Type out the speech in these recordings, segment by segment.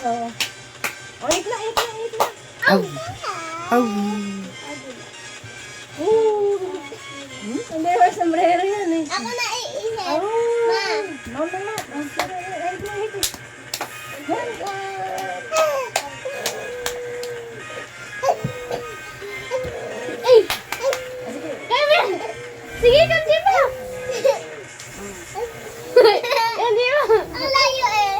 Oo. Oh, eat na. Aw. Aw. Hindi ba sombrero yan eh. Ako na iihip. Oh. Ma. Mama. Ang sarap. Eat na. Ay! Kevin! Sige, kanji mo! Kanji mo! Ang layo eh!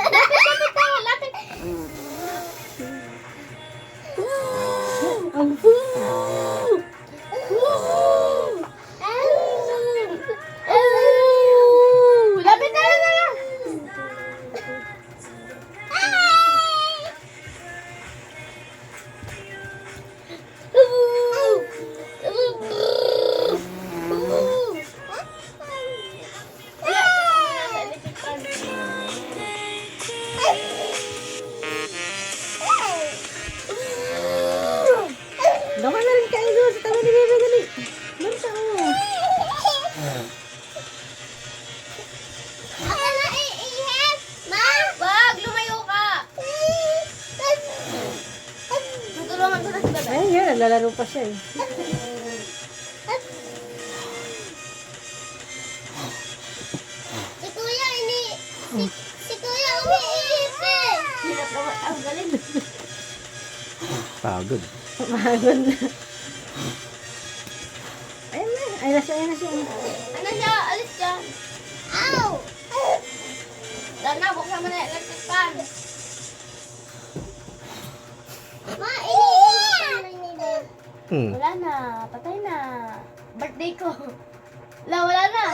Lapit tayo, lapit! Lapit tayo na lang! Baka na rin kain doon sa tabi ni Bebe dali. Basta mo. Ako na iihip! Ma! Wag! Lumayo ka! Tutulungan ko na si Bebe. Ayun yan, naglalaro pa siya eh. Si Kuya si Kuya umiihip eh! Hirap naman ang galing. Pagod. Pagod na. Ayun na. Ayun na siya. Ano siya? Alis siya. Ow! Dana, buksan mo na yung electric fan. Ma, iniiyak! Hmm. Wala na. Patay na. Birthday ko. Wala na.